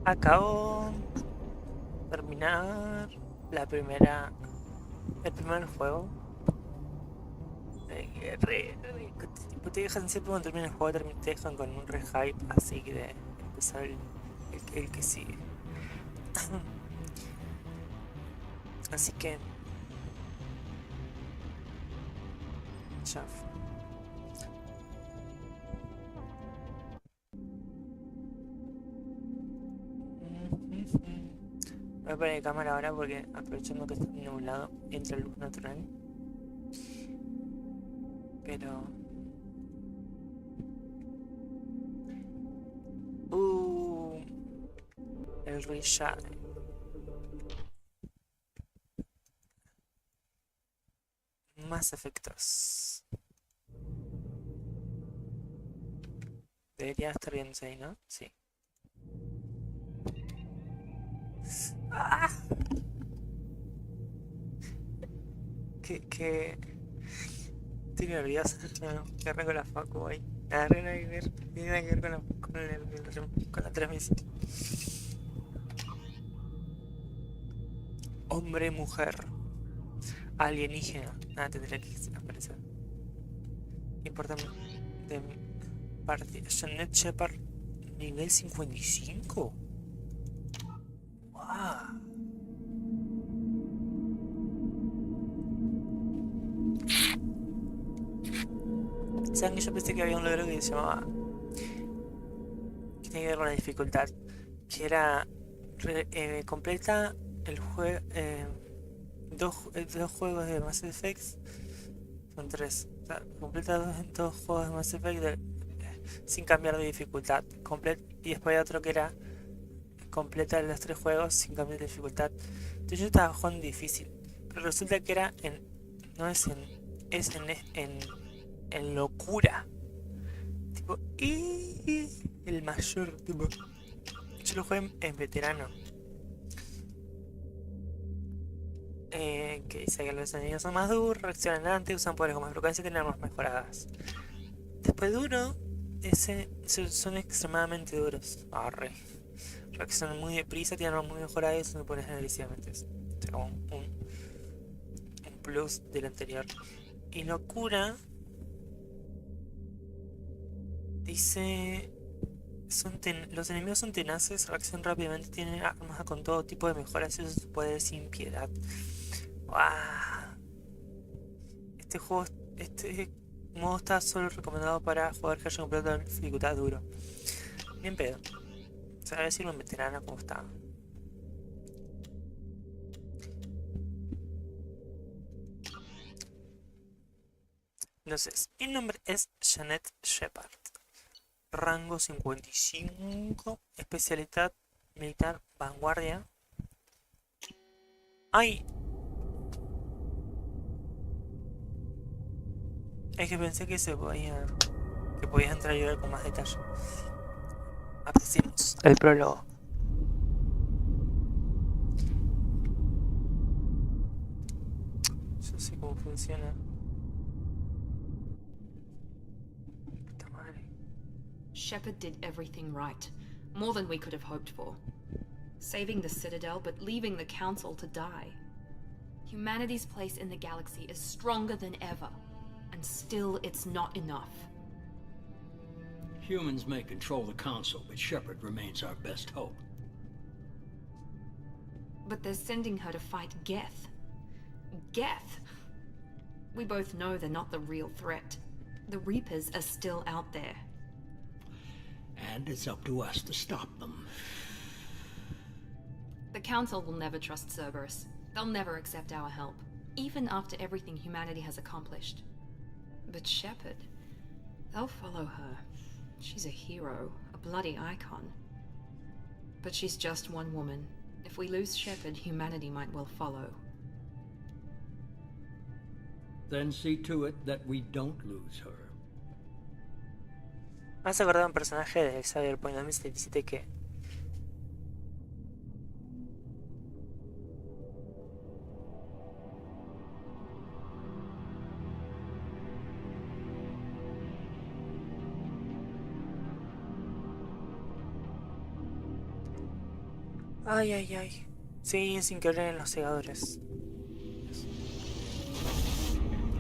Acabo de terminar el primer juego. Tipo, te dejan siempre cuando termina el juego, te dejan con un re hype así que de empezar el que sigue. Así que ya fue. Voy a poner la cámara ahora porque aprovechando que está nublado entra luz natural. Pero... Uh, el reshade. Más efectos. Debería estar viéndose ahí, ¿no? Sí. ¡Ah! Que estoy nerviosa. No, que arranco la facu ahí. Nada que ver, tiene nada que ver con la transmisión. Hombre, mujer, alienígena. Nada, tendría que aparecer. Importa de parte. Janet Shepard, nivel 55. ¡Wow! ¿Saben que yo pensé que había un logro que se llamaba... que tenía que ver con la dificultad? Que era... completa el juego... dos juegos de Mass Effect. Son tres. O sea, completa dos juegos de Mass Effect sin cambiar de dificultad. Y después hay otro que era completa los tres juegos sin cambiar de dificultad. Entonces yo estaba jugando difícil. Pero resulta que era en... No es en... Es en locura. Tipo... Y el mayor. Tipo... Yo lo jugué en veterano. Que dice que los enemigos son más duros, reaccionan antes, usan poderes con más frecuencia y tienen armas mejoradas. Después duro, son extremadamente duros. Arre. Reaccionan muy deprisa, tienen armas muy mejoradas y usan poderes agresivamente. O sea, como un plus del anterior. Y locura, dice... los enemigos son tenaces, reaccionan rápidamente, tienen armas con todo tipo de mejoras y usan sus poderes sin piedad. ¡Wow! Este juego, este modo está solo recomendado para jugadores que hayan completado la dificultad duro. Bien pedo. O sea, a decirlo en veterano como está. Entonces, mi nombre es Janet Shepard. Rango 55. Especialidad militar vanguardia. ¡Ay! Es que pensé que se podía... que podías entrar y ver con más detalle. Apreciemos el prólogo. Yo sé cómo funciona. Puta madre. Shepard did everything right. More than we could have hoped for. Saving the Citadel, but leaving the Council to die. Humanity's place in the galaxy is stronger than ever. And still, it's not enough. Humans may control the Council, but Shepard remains our best hope. But they're sending her to fight Geth. Geth! We both know they're not the real threat. The Reapers are still out there. And it's up to us to stop them. The Council will never trust Cerberus. They'll never accept our help, even after everything humanity has accomplished. But Shepard, they'll follow her. She's a hero, a bloody icon. But she's just one woman. If we lose Shepard, humanity might well follow. Then see to it that we don't lose her. Me has acordado un personaje de Cyberpunk 2077 que... Ay, ay, ay. Sí, sin querer en los segadores.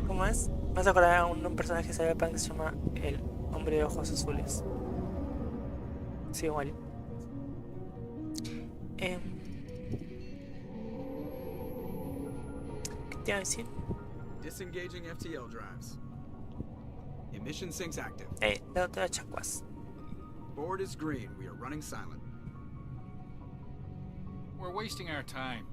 ¿Cómo es? Me vas a acordar a un personaje de Cyberpunk que se llama el hombre de ojos azules. Sí, igual. Em, ¿Qué te iba a decir? Disengaging FTL drives. Emission sinks active. La otra chacuas. Board is green. We are running silent. We're wasting our time.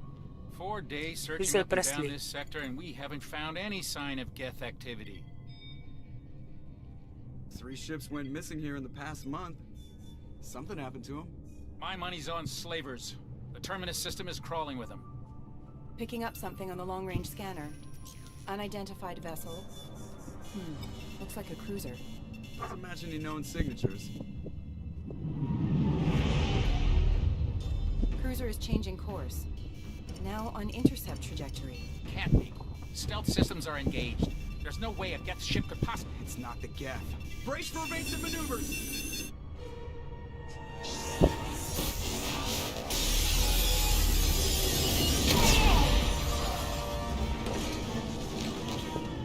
4 days Dice searching up and down Presley. this sector, and we haven't found any sign of Geth activity. 3 ships went missing here in the past month. Something happened to them. My money's on slavers. The Terminus system is crawling with them. Picking up something on the long-range scanner. Unidentified vessel. Looks like a cruiser. Let's imagine any known signatures. Cruiser is changing course. Now on intercept trajectory. Can't be. Stealth systems are engaged. There's no way a Geth ship could possibly... It's not the Geth. Brace for evasive maneuvers!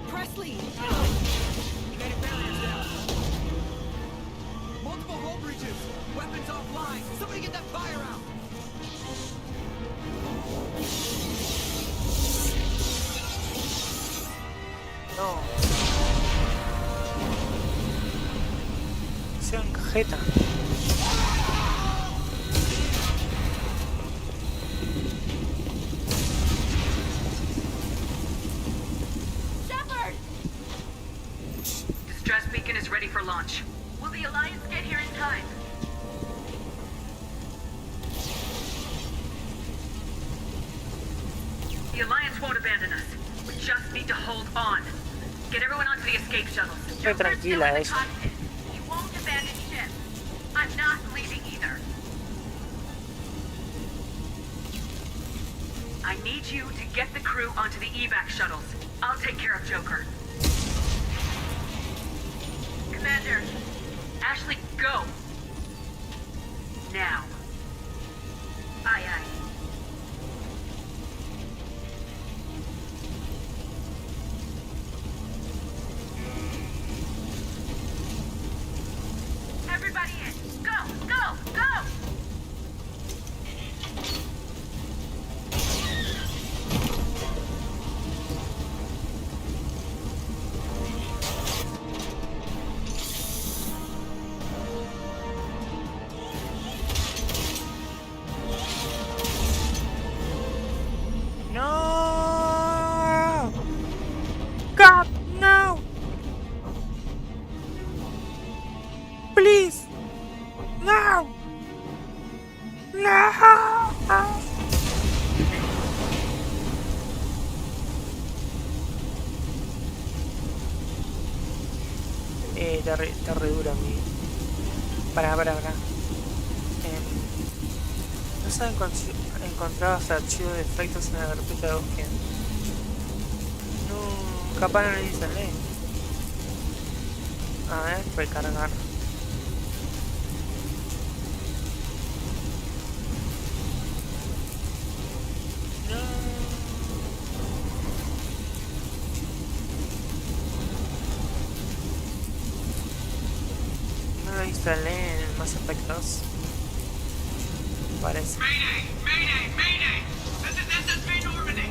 Presley! Kinetic barriers down. Multiple hull breaches. Weapons offline. Somebody get that fire out. No. Sean cajeta. Shepard! Distress beacon is ready for launch. Will the Alliance get here in time? The Alliance won't abandon us. We just need to hold on. Get everyone onto the escape shuttles. Qué Joker's still tranquila in the ella. cockpit. He won't abandon ship. I'm not leaving either. I need you to get the crew onto the evac shuttles. I'll take care of Joker. Commander, Ashley, go! Now. Aye, aye. Everybody in! Go! Go! Go! No! God, no! Please! No! No! Está re dura mi... Para. No se han encontrado hasta archivos de efectos en la carpeta de búsqueda. No, capaz no le dicen ley. A ver, recargar. No lo instalé en el Mass Effect 2. Parece. Mayday! Mayday! Mayday! This is SSV Normandy!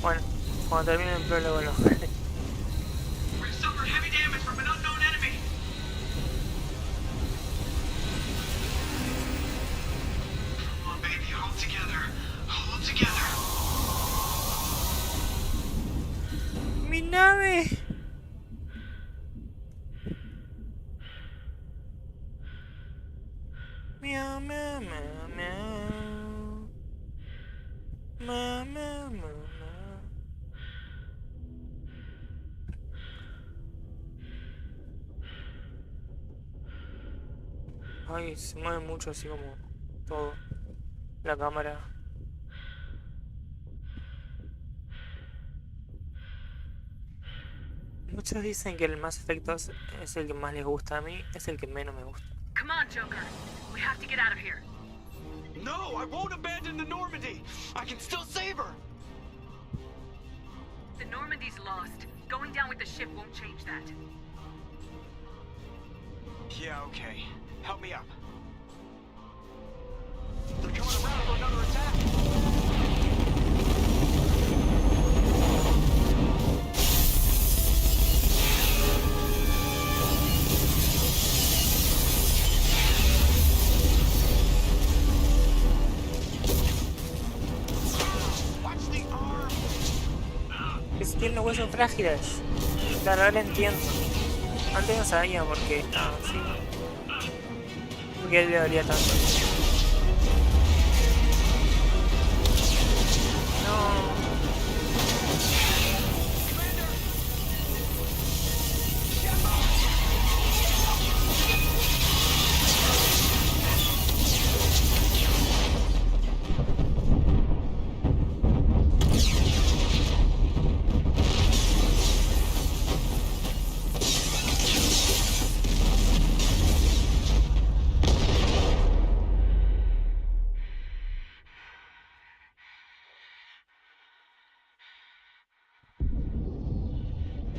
Bueno, cuando termine el prólogo lo... We've suffered heavy damage from an unknown enemy! Come on, baby, hold together. Hold together. ¡Mi nave! Miau, miau, miau, miau. Miau, miau, miau, miau. Ay, se mueve mucho así como todo. La cámara. Muchos dicen que el Mass Effect 2 es el que más les gusta, a mí es el que menos me gusta. Come on, Joker. We have to get out of here. No, I won't abandon the Normandy. I can still save her. The Normandy's lost. Going down with the ship won't change that. Yeah, okay. Help me up. They're coming around for another attack. Watch the arm. Que si tienen los huesos frágiles. Claro, ahora entiendo. Antes no sabía por qué. Ah, sí. ¿Por qué le dolía tanto? No.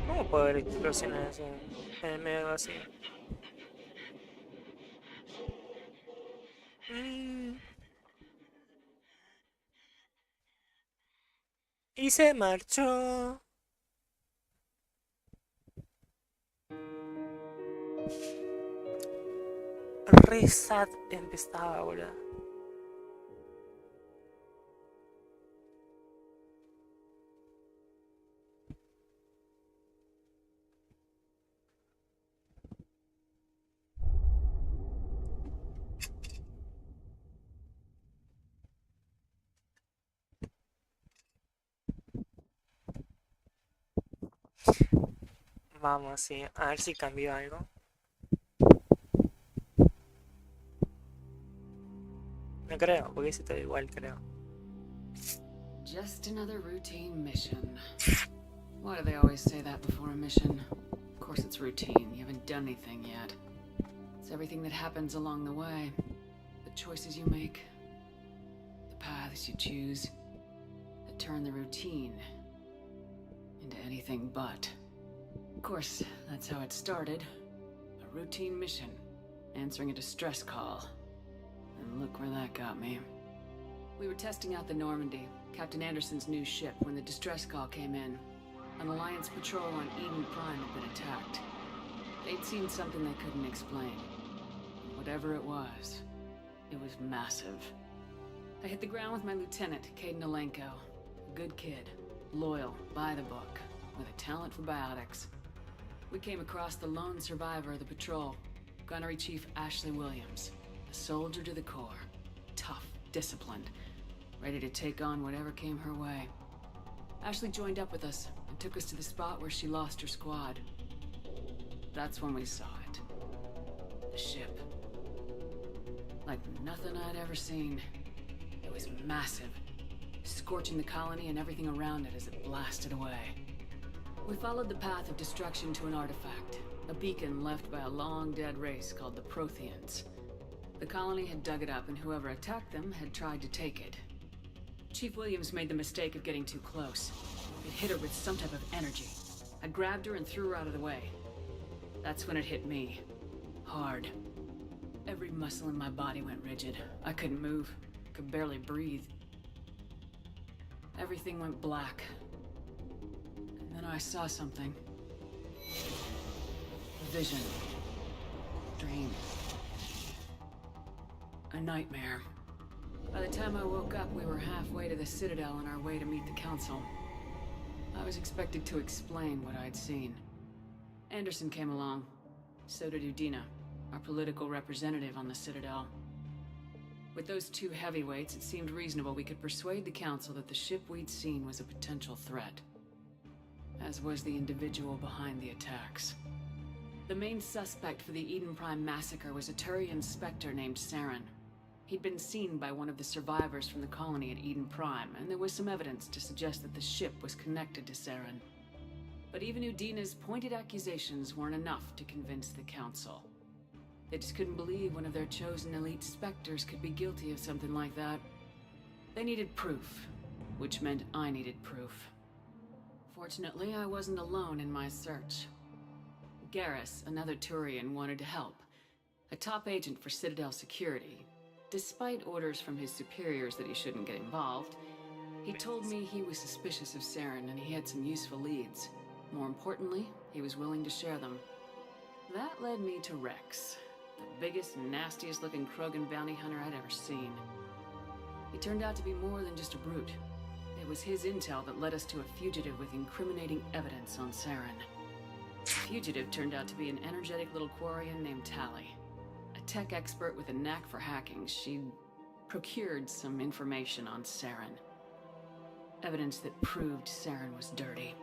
¿Cómo puede haber explosiones así en el medio vacío? Y se marchó. Re sad empezaba, boludo. Vamos, sí, a ver si cambió algo. No creo, porque hice todo igual, creo. Just another routine mission. Why do they always say that before a mission? Of course it's routine. You haven't done anything yet. It's everything that happens along the way. The choices you make. The paths you choose. That turn the routine into anything but. Of course, that's how it started. A routine mission. Answering a distress call. And look where that got me. We were testing out the Normandy, Captain Anderson's new ship, when the distress call came in. An Alliance patrol on Eden Prime had been attacked. They'd seen something they couldn't explain. Whatever it was massive. I hit the ground with my lieutenant, Caden Alenko. A good kid, loyal, by the book, with a talent for biotics. We came across the lone survivor of the patrol, Gunnery Chief Ashley Williams. A soldier to the core. Tough, disciplined, ready to take on whatever came her way. Ashley joined up with us and took us to the spot where she lost her squad. That's when we saw it. The ship. Like nothing I'd ever seen. It was massive, scorching the colony and everything around it as it blasted away. We followed the path of destruction to an artifact, a beacon left by a long-dead race called the Protheans. The colony had dug it up, and whoever attacked them had tried to take it. Chief Williams made the mistake of getting too close. It hit her with some type of energy. I grabbed her and threw her out of the way. That's when it hit me. Hard. Every muscle in my body went rigid. I couldn't move. Could barely breathe. Everything went black. And then I saw something. A vision. Dream. A nightmare. By the time I woke up, we were halfway to the Citadel on our way to meet the Council. I was expected to explain what I'd seen. Anderson came along. So did Udina, our political representative on the Citadel. With those two heavyweights, it seemed reasonable we could persuade the Council that the ship we'd seen was a potential threat. As was the individual behind the attacks. The main suspect for the Eden Prime massacre was a Turian Spectre named Saren. He'd been seen by one of the survivors from the colony at Eden Prime, and there was some evidence to suggest that the ship was connected to Saren. But even Udina's pointed accusations weren't enough to convince the Council. They just couldn't believe one of their chosen elite Spectres could be guilty of something like that. They needed proof, which meant I needed proof. Fortunately, I wasn't alone in my search. Garrus, another Turian, wanted to help. A top agent for Citadel Security. Despite orders from his superiors that he shouldn't get involved, he told me he was suspicious of Saren and he had some useful leads. More importantly, he was willing to share them. That led me to Rex, the biggest, nastiest looking Krogan bounty hunter I'd ever seen. He turned out to be more than just a brute. It was his intel that led us to a fugitive with incriminating evidence on Saren. The fugitive turned out to be an energetic little Quarian named Tally. A tech expert with a knack for hacking, she'd procured some information on Saren. Evidence that proved Saren was dirty.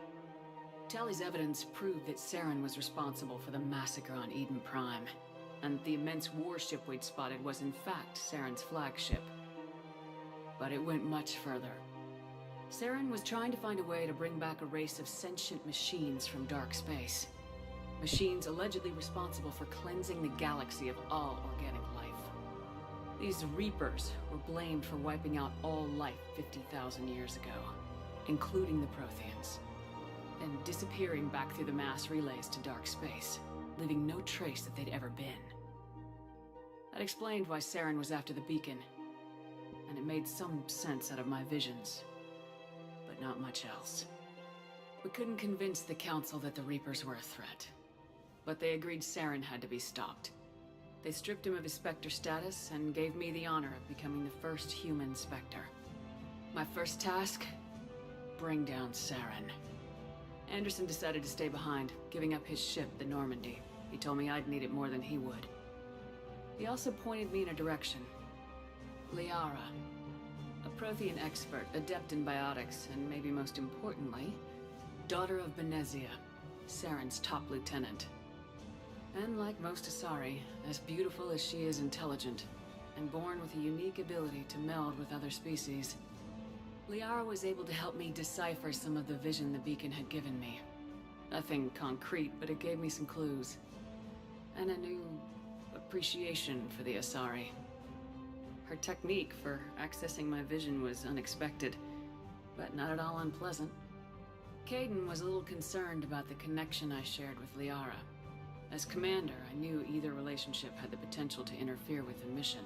Tally's evidence proved that Saren was responsible for the massacre on Eden Prime, and the immense warship we'd spotted was in fact Saren's flagship. But it went much further. Saren was trying to find a way to bring back a race of sentient machines from dark space. Machines allegedly responsible for cleansing the galaxy of all organic life. These Reapers were blamed for wiping out all life 50,000 years ago, including the Protheans, then disappearing back through the mass relays to dark space, leaving no trace that they'd ever been. That explained why Saren was after the beacon, and it made some sense out of my visions, but not much else. We couldn't convince the Council that the Reapers were a threat, but they agreed Saren had to be stopped. They stripped him of his Spectre status and gave me the honor of becoming the first human Spectre. My first task? Bring down Saren. Anderson decided to stay behind, giving up his ship, the Normandy. He told me I'd need it more than he would. He also pointed me in a direction. Liara. A Prothean expert, adept in biotics, and maybe most importantly, daughter of Benezia, Saren's top lieutenant. And like most Asari, as beautiful as she is intelligent, and born with a unique ability to meld with other species, Liara was able to help me decipher some of the vision the beacon had given me. Nothing concrete, but it gave me some clues. And a new appreciation for the Asari. Her technique for accessing my vision was unexpected, but not at all unpleasant. Caden was a little concerned about the connection I shared with Liara. As commander, I knew either relationship had the potential to interfere with the mission.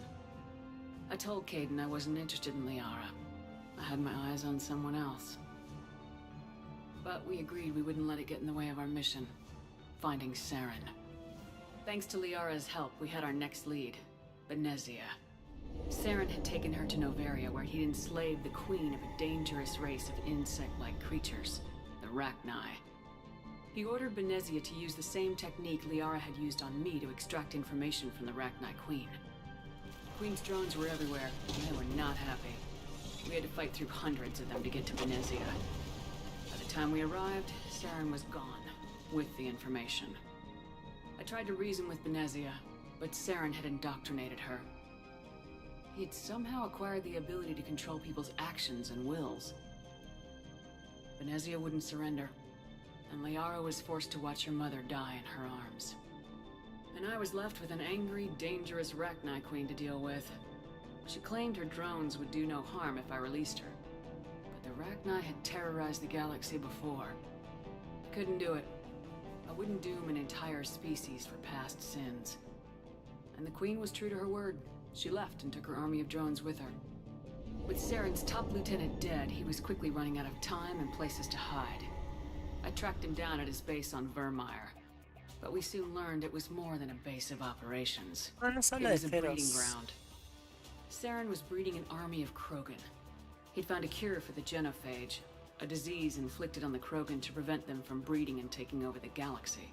I told Caden I wasn't interested in Liara. I had my eyes on someone else. But we agreed we wouldn't let it get in the way of our mission, finding Saren. Thanks to Liara's help, we had our next lead, Benezia. Saren had taken her to Noveria, where he'd enslaved the queen of a dangerous race of insect-like creatures, the Rachni. He ordered Benezia to use the same technique Liara had used on me to extract information from the Rachni Queen. The Queen's drones were everywhere, and they were not happy. We had to fight through hundreds of them to get to Benezia. By the time we arrived, Saren was gone, with the information. I tried to reason with Benezia, but Saren had indoctrinated her. He'd somehow acquired the ability to control people's actions and wills. Benezia wouldn't surrender, and Liara was forced to watch her mother die in her arms. And I was left with an angry, dangerous Rachni Queen to deal with. She claimed her drones would do no harm if I released her. But the Rachni had terrorized the galaxy before. I couldn't do it. I wouldn't doom an entire species for past sins. And the Queen was true to her word. She left and took her army of drones with her. With Saren's top lieutenant dead, he was quickly running out of time and places to hide. I tracked him down at his base on Vermeer, but we soon learned it was more than a base of operations. No It solo was a de breeding ceros. ground. Saren was breeding an army of Krogan. He'd found a cure for the genophage, a disease inflicted on the Krogan to prevent them from breeding and taking over the galaxy.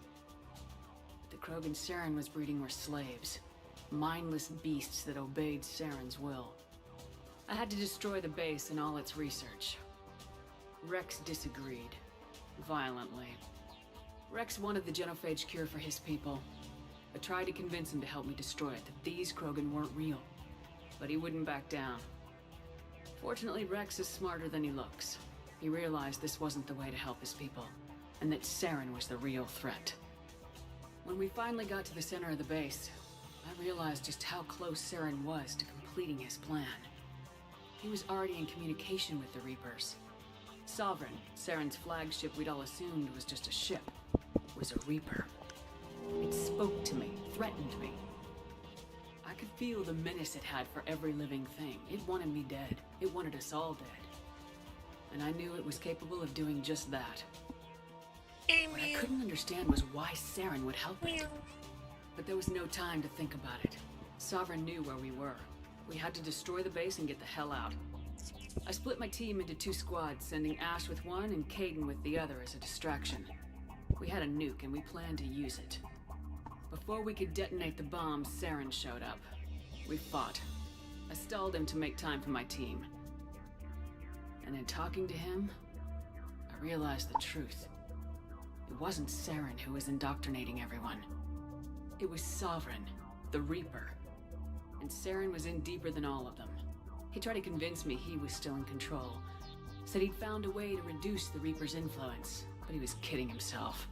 The Krogan Saren was breeding were slaves, mindless beasts that obeyed Saren's will. I had to destroy the base and all its research. Rex disagreed. Violently. Rex wanted the genophage cure for his people. I tried to convince him to help me destroy it, that these Krogan weren't real. But he wouldn't back down. Fortunately, Rex is smarter than he looks. He realized this wasn't the way to help his people. and that Saren was the real threat. When we finally got to the center of the base, I realized just how close Saren was to completing his plan. He was already in communication with the Reapers. Sovereign, Saren's flagship we'd all assumed was just a ship, was a Reaper. It spoke to me, threatened me. I could feel the menace it had for every living thing. It wanted me dead. It wanted us all dead. And I knew it was capable of doing just that. What I couldn't understand was why Saren would help it. But there was no time to think about it. Sovereign knew where we were. We had to destroy the base and get the hell out. I split my team into 2 squads, sending Ash with one and Caden with the other as a distraction. We had a nuke and we planned to use it. Before we could detonate the bomb, Saren showed up. We fought. I stalled him to make time for my team. And in talking to him, I realized the truth. It wasn't Saren who was indoctrinating everyone. It was Sovereign, the Reaper. And Saren was in deeper than all of them. He tried to convince me he was still in control. Said he'd found a way to reduce the Reaper's influence, but he was kidding himself.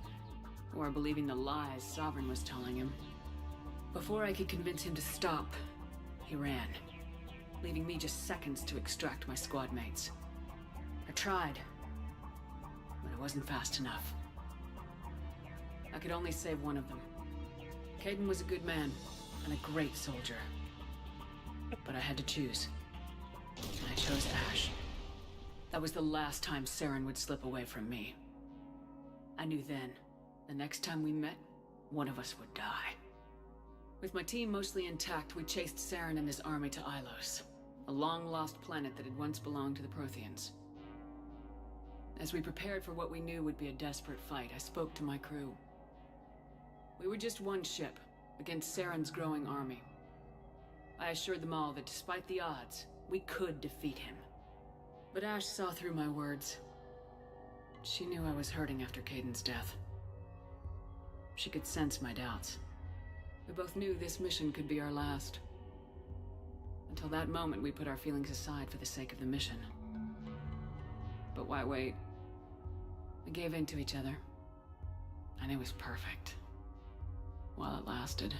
Or believing the lies Sovereign was telling him. Before I could convince him to stop, he ran, leaving me just seconds to extract my squad mates. I tried, but it wasn't fast enough. I could only save one of them. Caden was a good man and a great soldier. But I had to choose. And I chose Ash. That was the last time Saren would slip away from me. I knew then, the next time we met, one of us would die. With my team mostly intact, we chased Saren and his army to Ilos, a long-lost planet that had once belonged to the Protheans. As we prepared for what we knew would be a desperate fight, I spoke to my crew. We were just one ship, against Saren's growing army. I assured them all that despite the odds, we could defeat him. But Ash saw through my words. She knew I was hurting after Caden's death. She could sense my doubts. We both knew this mission could be our last. Until that moment, we put our feelings aside for the sake of the mission. But why wait? We gave in to each other. And it was perfect. While it lasted.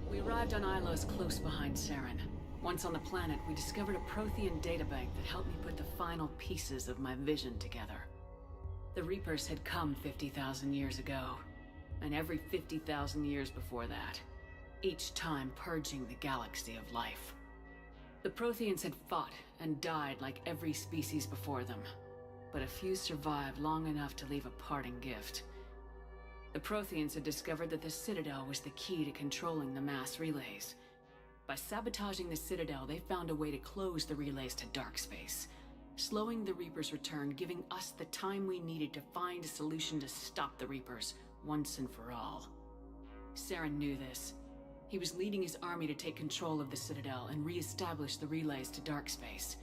We arrived on Ilos close behind Saren. Once on the planet, we discovered a Prothean databank that helped me put the final pieces of my vision together. The Reapers had come 50,000 years ago, and every 50,000 years before that, each time purging the galaxy of life. The Protheans had fought and died like every species before them, but a few survived long enough to leave a parting gift. The Protheans had discovered that the Citadel was the key to controlling the mass relays. By sabotaging the Citadel, they found a way to close the relays to dark space, slowing the Reapers' return, giving us the time we needed to find a solution to stop the Reapers once and for all. Saren knew this. He was leading his army to take control of the Citadel and re-establish the relays to dark space,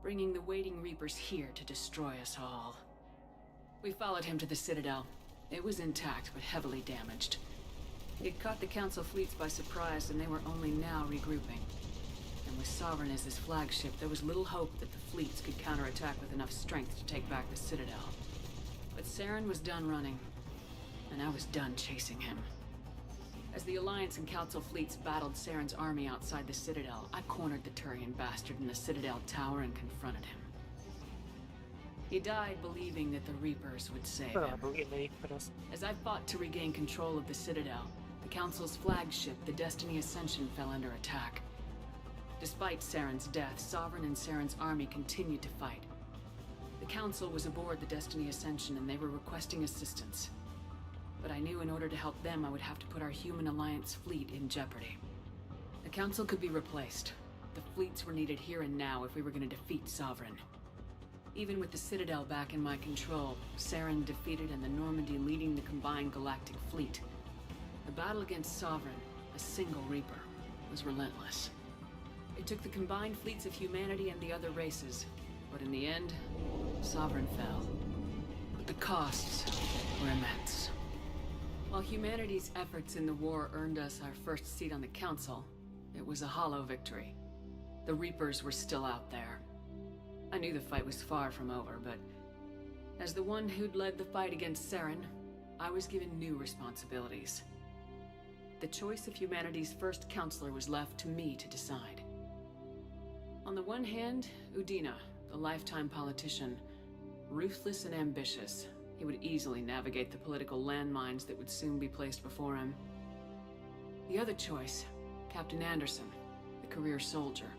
bringing the waiting Reapers here to destroy us all. We followed him to the Citadel. It was intact, but heavily damaged. It caught the Council fleets by surprise, and they were only now regrouping. And with Sovereign as his flagship, there was little hope that the fleets could counterattack with enough strength to take back the Citadel. But Saren was done running, and I was done chasing him. As the Alliance and Council fleets battled Saren's army outside the Citadel, I cornered the Turian bastard in the Citadel tower and confronted him. He died believing that the Reapers would save him. As I fought to regain control of the Citadel, the Council's flagship, the Destiny Ascension, fell under attack. Despite Saren's death, Sovereign and Saren's army continued to fight. The Council was aboard the Destiny Ascension and they were requesting assistance. But I knew in order to help them, I would have to put our Human Alliance fleet in jeopardy. The Council could be replaced. The fleets were needed here and now if we were going to defeat Sovereign. Even with the Citadel back in my control, Saren defeated and the Normandy leading the combined galactic fleet. The battle against Sovereign, a single Reaper, was relentless. It took the combined fleets of humanity and the other races, but in the end, Sovereign fell. But the costs were immense. While humanity's efforts in the war earned us our first seat on the Council, it was a hollow victory. The Reapers were still out there. I knew the fight was far from over, but As the one who'd led the fight against Saren, I was given new responsibilities. The choice of humanity's first counselor was left to me to decide. On the one hand, Udina, a lifetime politician, ruthless and ambitious. He would easily navigate the political landmines that would soon be placed before him. The other choice, Captain Anderson, the career soldier.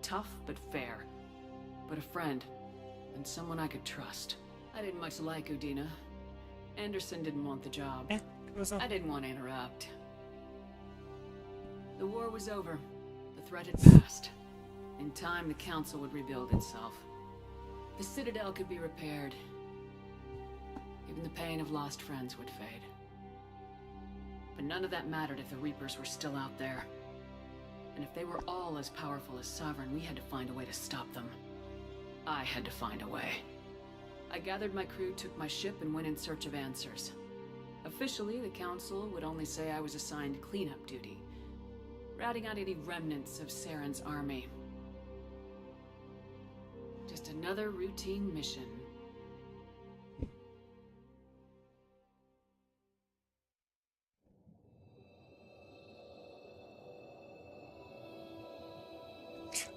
Tough but fair. But a friend, and someone I could trust. I didn't much like Udina. Anderson didn't want the job. ¿Qué pasó? I didn't want to interrupt. The war was over. The threat had passed. In time, the Council would rebuild itself. The Citadel could be repaired. Even the pain of lost friends would fade. But none of that mattered if the Reapers were still out there. And if they were all as powerful as Sovereign, we had to find a way to stop them. I had to find a way. I gathered my crew, took my ship, and went in search of answers. Officially, the Council would only say I was assigned cleanup duty, routing out any remnants of Saren's army. Just another routine mission.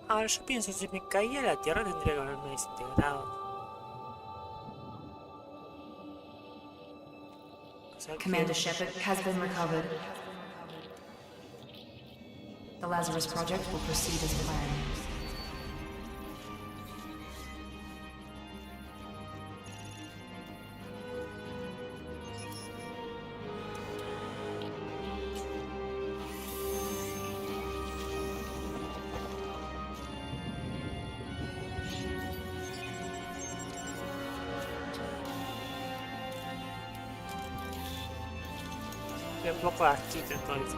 Ahora yo pienso, si me caía la tierra tendría que haberme desintegrado. O sea que... Commander Shepard has been recovered. The Lazarus Project will proceed as planned. Un poco asquito entonces.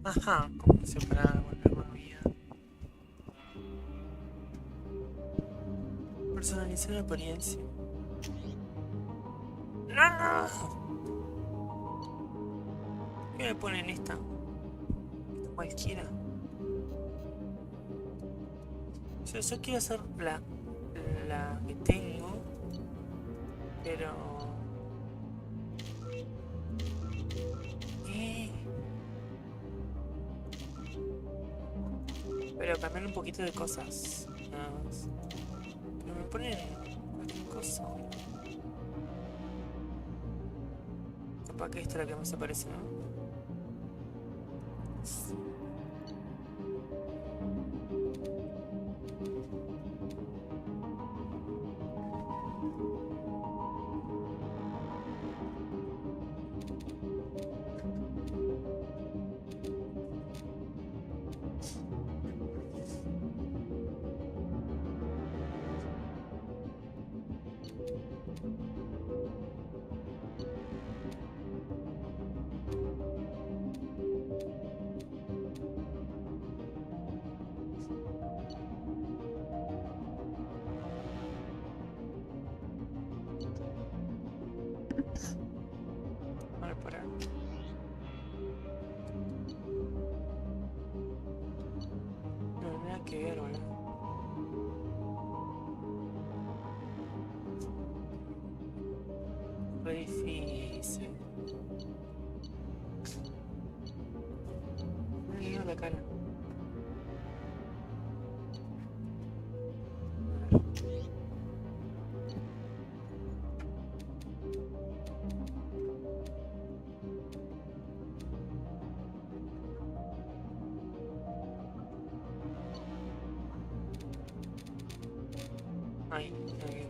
Ajá, como separar la vida. Personalizar la apariencia. ¡No! ¿Qué me ponen esta? Cualquiera. O sea, yo quiero hacer la que tengo, pero... Pero cambiar un poquito de cosas. Nada más. Pero me ponen cualquier cosa. Capaz que esta es la que más se parece, ¿no? A ver, por ahí. No, nada que ver, ¿verdad? Fue difícil. Mira la cara. Ay, ay.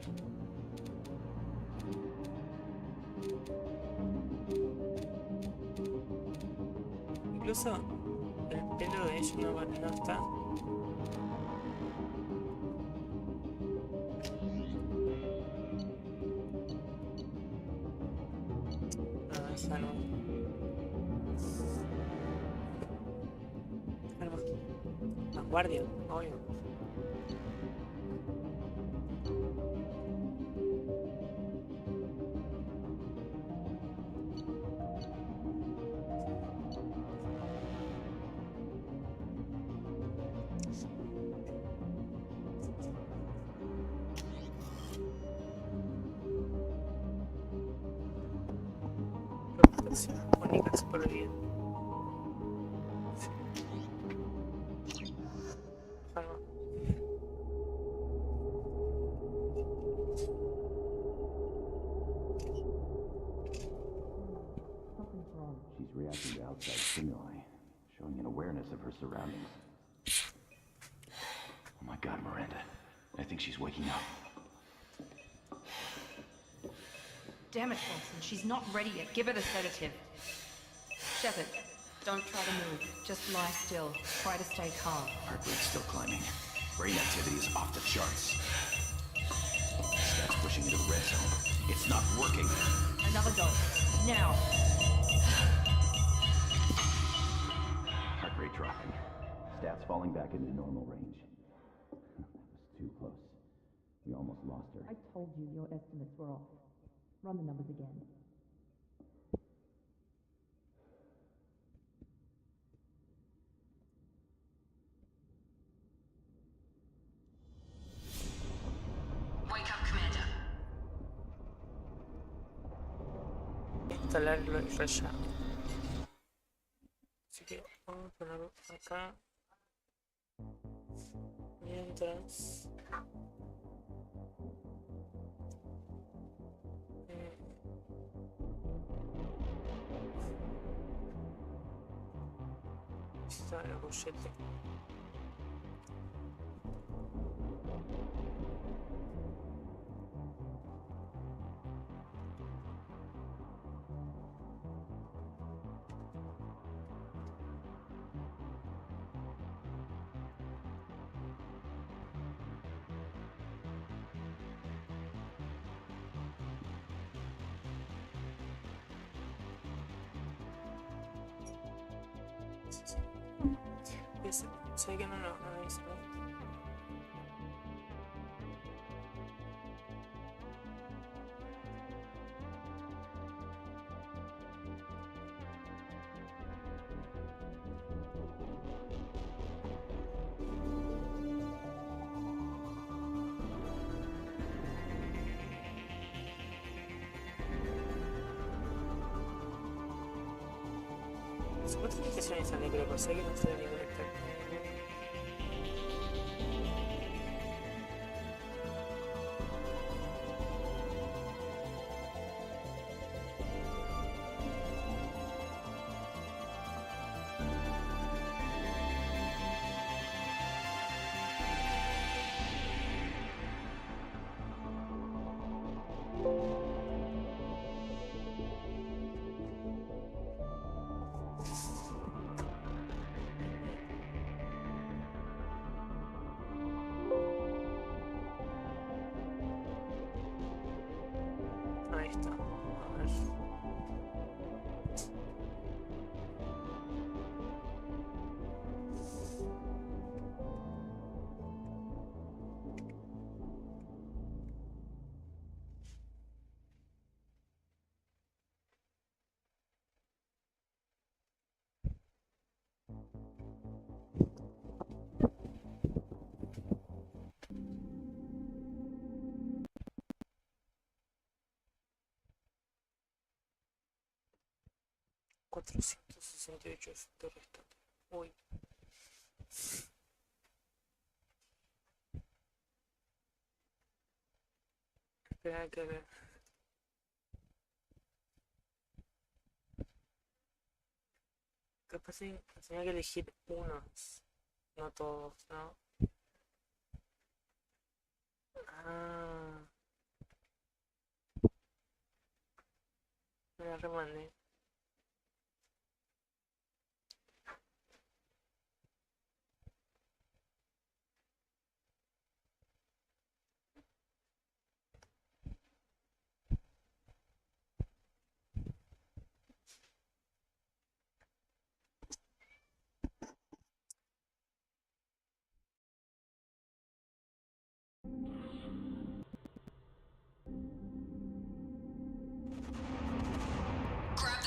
Incluso el pelo de ella no está. Ah, esa no. Más guardia, obvio. está súper bien. Algo. She's reacting to outside stimuli, showing an awareness of her surroundings. Oh my God, Miranda. I think she's waking up. Damn it, Wilson. She's not ready yet. Give her the sedative. Shepard, don't try to move. Just lie still. Try to stay calm. Heart rate's still climbing. Brain activity is off the charts. Stats pushing into the red zone. It's not working. Another dose. Now. Heart rate dropping. Stats falling back into normal range. That was too close. We almost lost her. I told you your estimates were off. Run the numbers again. Wake up, Commander. Instalar el relleno. Así que vamos a ponerlo acá. Mientras... está el bollete. Sé que no lo hice, ¿no? Supuestamente yo no sabía que lo conseguí, no sé ningún experto. Ahí está. A ver. $468 efecto restante. Uy. Espera que ver. Capaz tenía que elegir unos, no todos, ¿no? Ah, me la remandé. Grab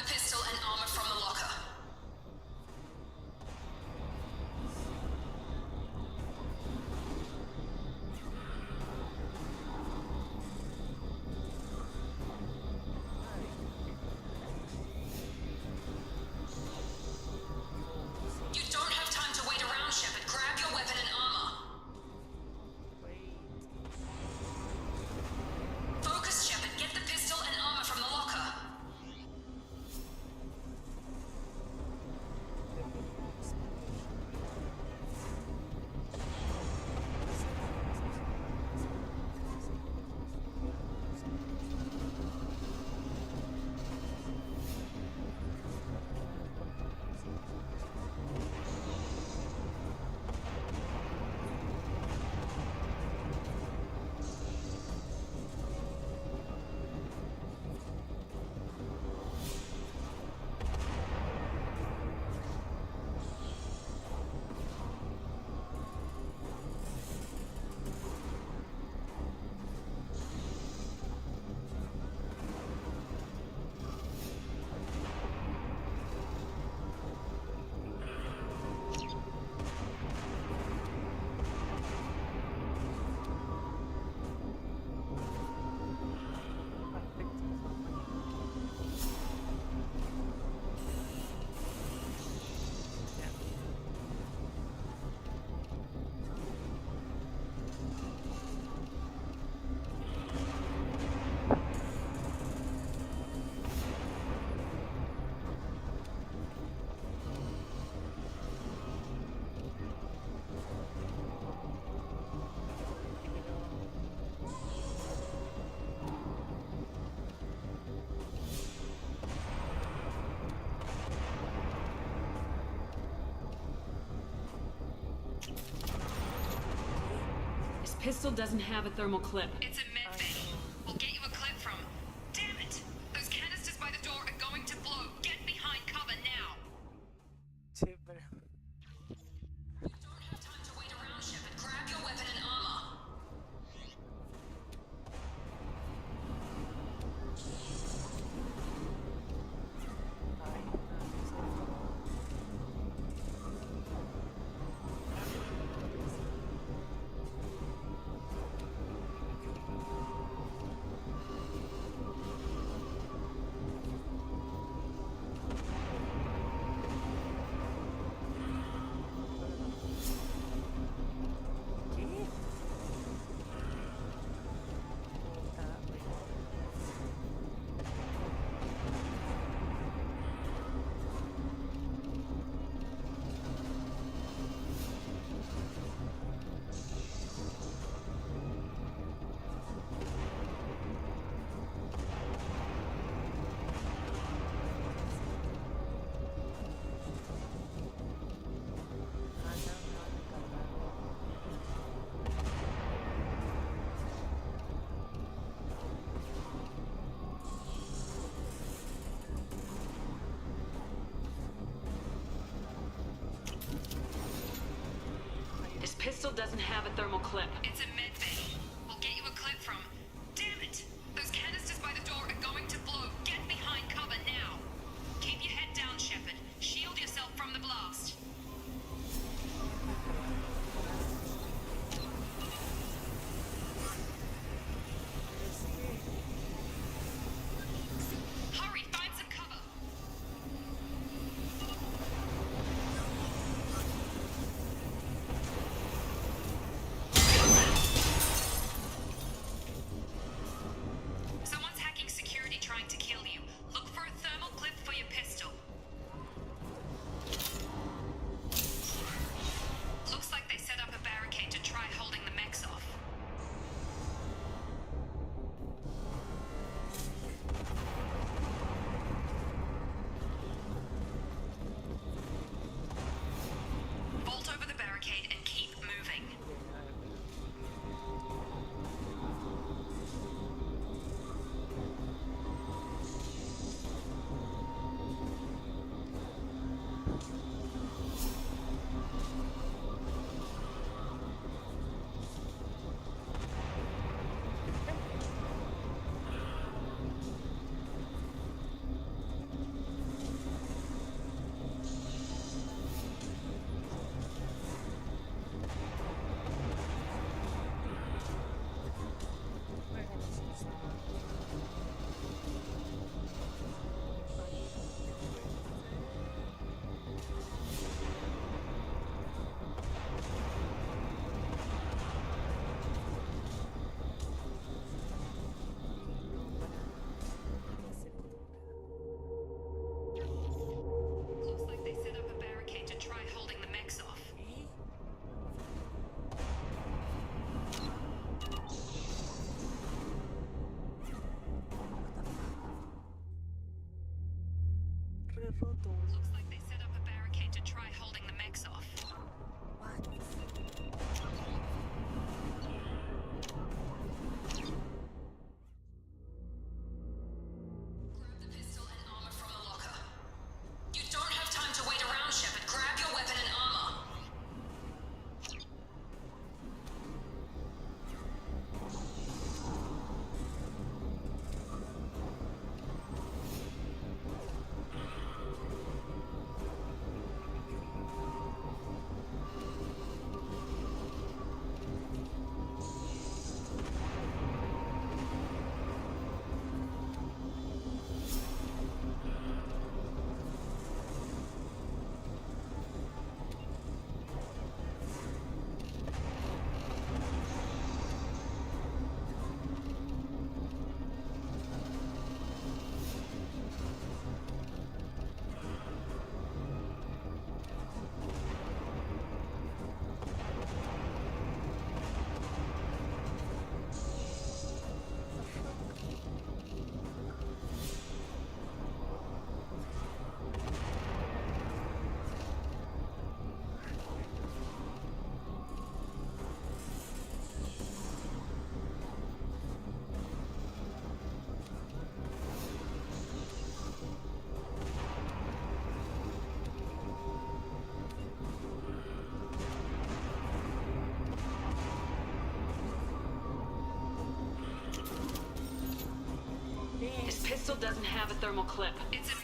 You don't have time to wait around, Shepard. Grab your weapon and armor. Focus, Shepard. Get the pistol and armor from the locker. This pistol doesn't have a thermal clip. It's a med bay. We'll get you a clip from. Damn it! Those canisters by the door are going to blow. Get behind cover now. Sí, pero... You don't have time to wait around, Shepard. Grab your weapon and armor. This pistol doesn't have a thermal clip. It's a med bay. We'll get you a clip from. Damn it! Those canisters by the door are going to blow. Get behind cover now. Keep your head down, Shepard. Shield yourself from the blast. Hurry, find some cover. Try holding the mechs off. Grab the pistol and armor from the locker. You don't have time to wait around, Shepard. Grab your weapon and armor. This pistol doesn't have a thermal clip. It's a